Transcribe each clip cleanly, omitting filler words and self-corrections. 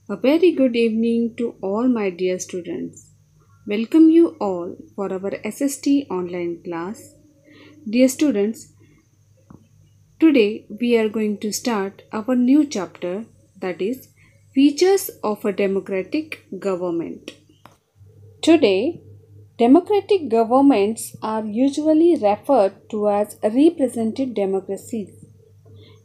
A very good evening to all my dear students. Welcome you all for our SST online class. Dear students, today we are going to start our new chapter, that is Features of a Democratic Government. Today, democratic governments are usually referred to as representative democracies.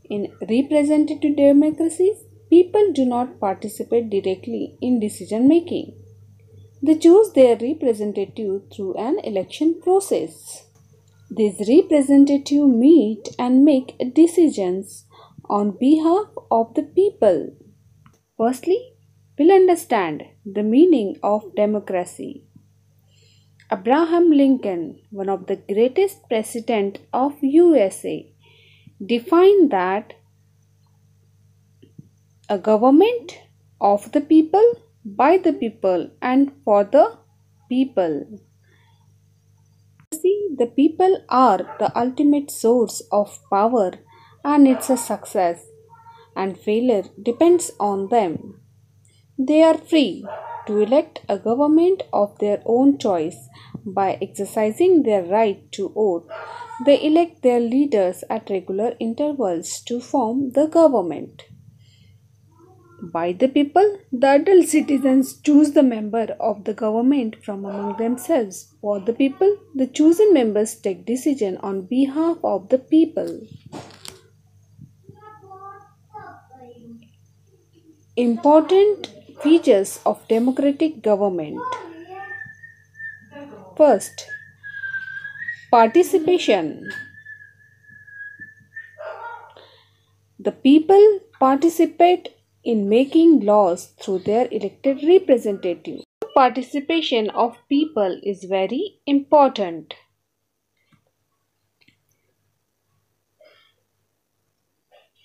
In representative democracies, people do not participate directly in decision making. They choose their representative through an election process. These representatives meet and make decisions on behalf of the people. Firstly, we'll understand the meaning of democracy. Abraham Lincoln, one of the greatest presidents of USA, defined that a government of the people, by the people, and for the people. See, the people are the ultimate source of power, and its success and failure depends on them. They are free to elect a government of their own choice by exercising their right to vote. They elect their leaders at regular intervals to form the government. By the people, the adult citizens choose the member of the government from among themselves. For the people, the chosen members take decision on behalf of the people. Important features of democratic government. First, participation. The people participate in making laws through their elected representatives. Participation of people is very important.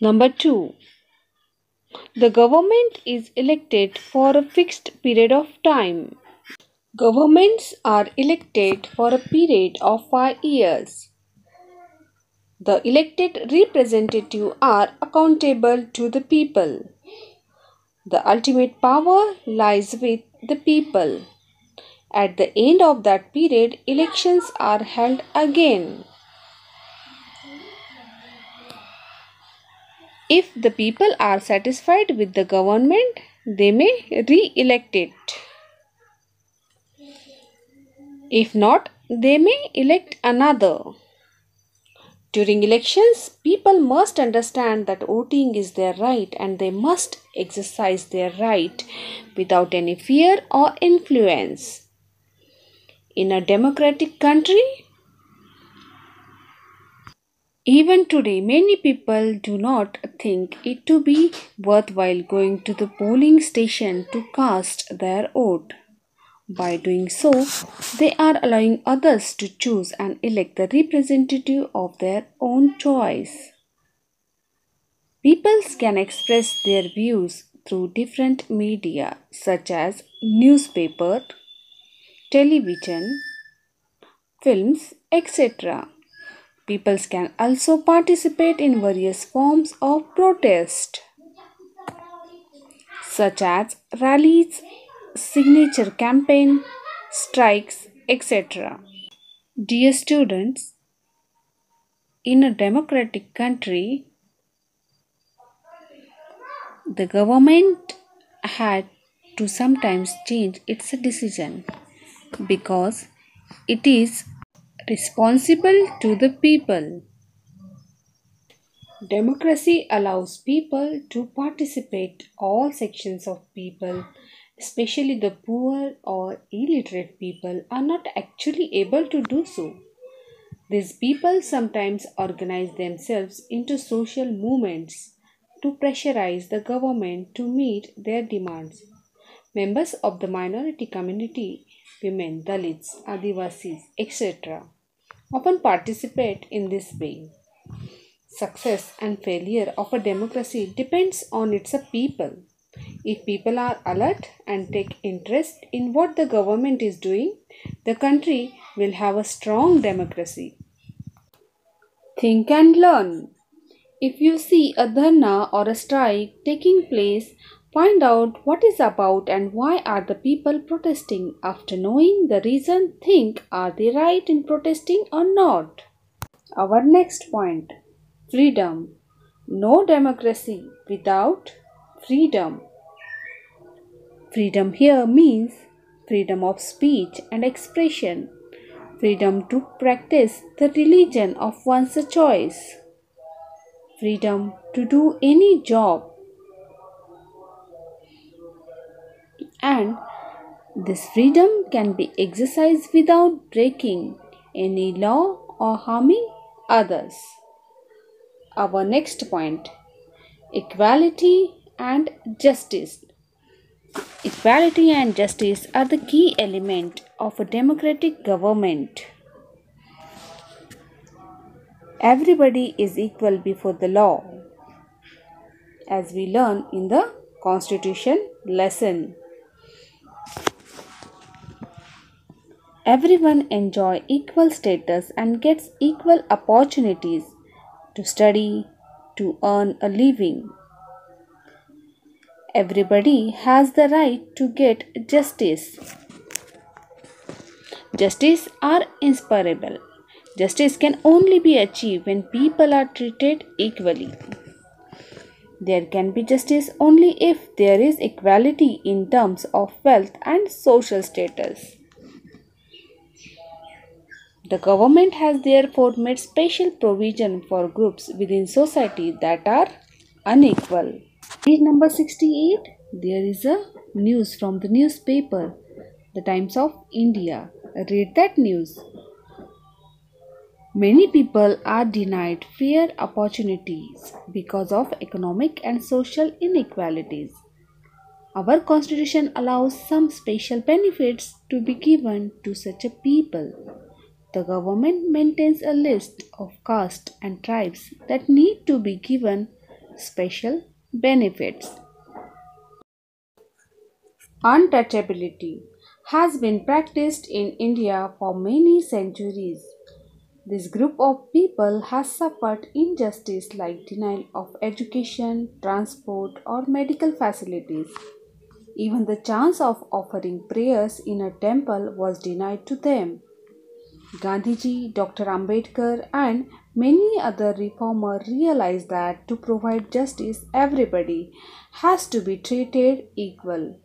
Number 2. The government is elected for a fixed period of time. Governments are elected for a period of 5 years. The elected representatives are accountable to the people. The ultimate power lies with the people. At the end of that period, elections are held again. If the people are satisfied with the government, they may re-elect it. If not, they may elect another. During elections, people must understand that voting is their right and they must exercise their right without any fear or influence. In a democratic country, even today, many people do not think it to be worthwhile going to the polling station to cast their vote. By doing so, they are allowing others to choose and elect the representative of their own choice. People can express their views through different media such as newspaper, television, films, etc. People can also participate in various forms of protest such as rallies, signature campaign, strikes, etc. Dear students, in a democratic country, the government had to sometimes change its decision because it is responsible to the people. Democracy allows people to participate. All sections of people, especially the poor or illiterate people, are not actually able to do so. These people sometimes organize themselves into social movements to pressurize the government to meet their demands. Members of the minority community, women, Dalits, Adivasis, etc., often participate in this way. Success and failure of a democracy depends on its people. If people are alert and take interest in what the government is doing, the country will have a strong democracy. Think and learn. If you see a dharna or a strike taking place Find out what is about and why are the people protesting. After knowing the reason, think, are they right in protesting or not? Our next point, freedom. No democracy without freedom. Freedom here means freedom of speech and expression, freedom to practice the religion of one's choice, freedom to do any job, and this freedom can be exercised without breaking any law or harming others. Our next point, equality and justice. Equality and justice are the key element of a democratic government. Everybody is equal before the law, as we learn in the Constitution lesson. Everyone enjoys equal status and gets equal opportunities to study, to earn a living. Everybody has the right to get justice. Justice are inseparable. Justice can only be achieved when people are treated equally. There can be justice only if there is equality in terms of wealth and social status. The government has therefore made special provision for groups within society that are unequal. Page number 68, there is a news from the newspaper, The Times of India. Read that news. Many people are denied fair opportunities because of economic and social inequalities. Our constitution allows some special benefits to be given to such a people. The government maintains a list of castes and tribes that need to be given special benefits. Untouchability has been practiced in India for many centuries. This group of people has suffered injustice like denial of education, transport, or medical facilities. Even the chance of offering prayers in a temple was denied to them. Gandhiji, Dr. Ambedkar, and many other reformers realized that to provide justice, everybody has to be treated equal.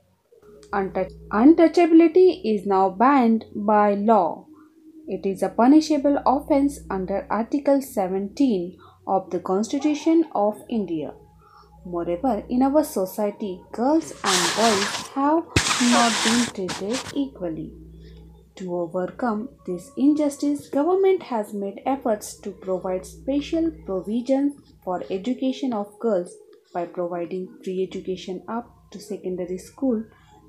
Untouchability is now banned by law. It is a punishable offence under Article 17 of the Constitution of India. Moreover, in our society, girls and boys have not been treated equally. To overcome this injustice, government has made efforts to provide special provisions for education of girls by providing free education up to secondary school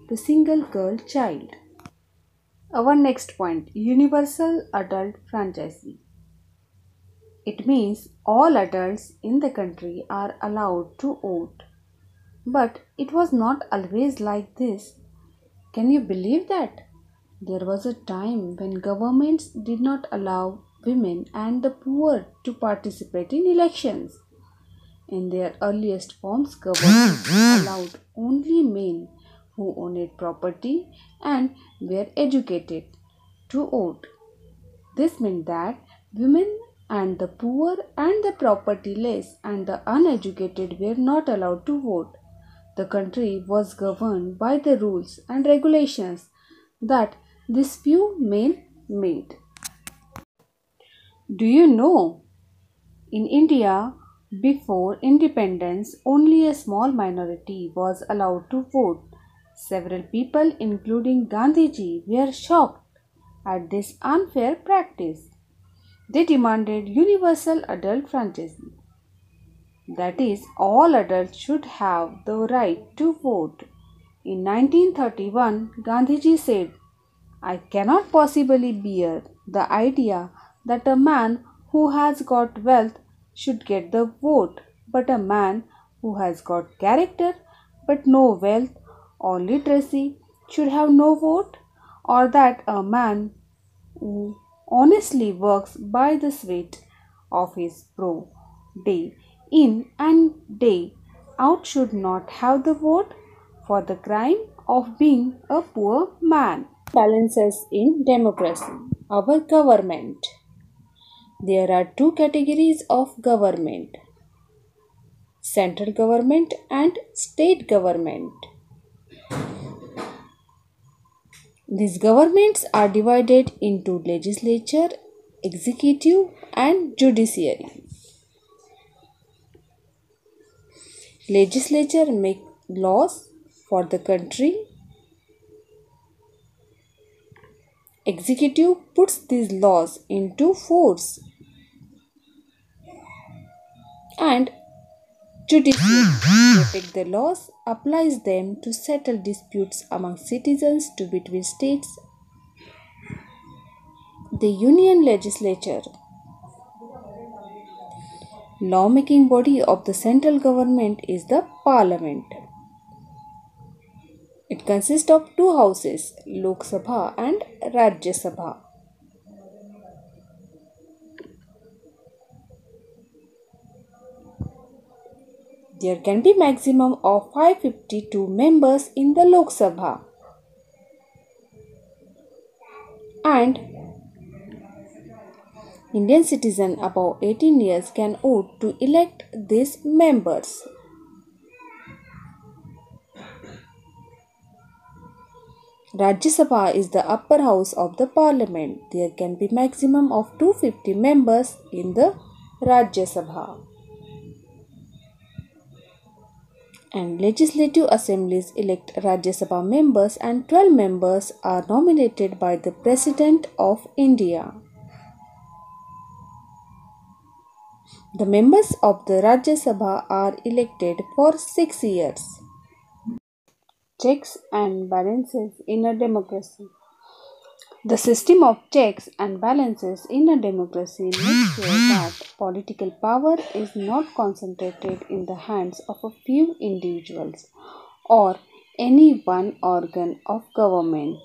to single girl child. Our next point, universal adult franchise. It means all adults in the country are allowed to vote. But it was not always like this. Can you believe that? There was a time when governments did not allow women and the poor to participate in elections. In their earliest forms, government allowed only men who owned property and were educated to vote. This meant that women and the poor and the propertyless and the uneducated were not allowed to vote. The country was governed by the rules and regulations that these few men made. Do you know? In India, before independence, only a small minority was allowed to vote. Several people, including Gandhiji, were shocked at this unfair practice. They demanded universal adult franchise. That is, all adults should have the right to vote. In 1931, Gandhiji said, I cannot possibly bear the idea that a man who has got wealth should get the vote, but a man who has got character but no wealth or literacy should have no vote, or that a man who honestly works by the sweat of his brow day in and day out should not have the vote. for the crime of being a poor man. Balances in democracy. Our government. There are two categories of government: central government and state government. These governments are divided into legislature, executive, and judiciary. Legislature make laws for the country. Executive puts these laws into force. And judiciary protects the laws, applies them to settle disputes among citizens to between states. The Union Legislature, lawmaking body of the central government, is the Parliament. It consists of two houses, Lok Sabha and Rajya Sabha. There can be maximum of 552 members in the Lok Sabha, and Indian citizen above 18 years can vote to elect these members. Rajya Sabha is the upper house of the parliament. There can be maximum of 250 members in the Rajya Sabha. And legislative assemblies elect Rajya Sabha members, and 12 members are nominated by the President of India. The members of the Rajya Sabha are elected for 6 years. Checks and balances in a democracy. The system of checks and balances in a democracy makes sure that political power is not concentrated in the hands of a few individuals or any one organ of government.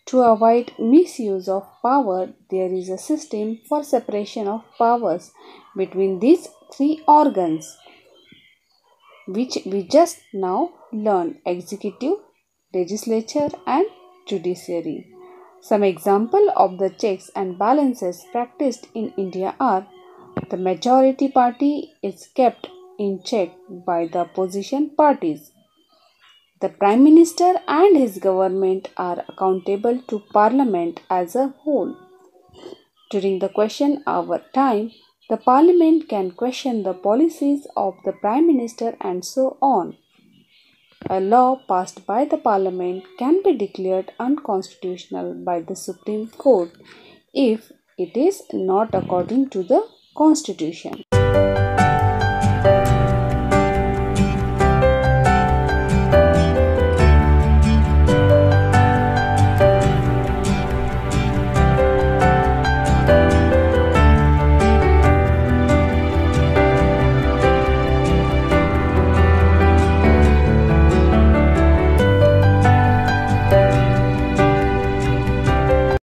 To avoid misuse of power, there is a system for separation of powers between these three organs, which we just now learned: executive, legislature, and judiciary. Some examples of the checks and balances practiced in India are: the majority party is kept in check by the opposition parties. The Prime Minister and his government are accountable to Parliament as a whole. During the question hour time, the Parliament can question the policies of the Prime Minister and so on. A law passed by the Parliament can be declared unconstitutional by the Supreme Court if it is not according to the Constitution.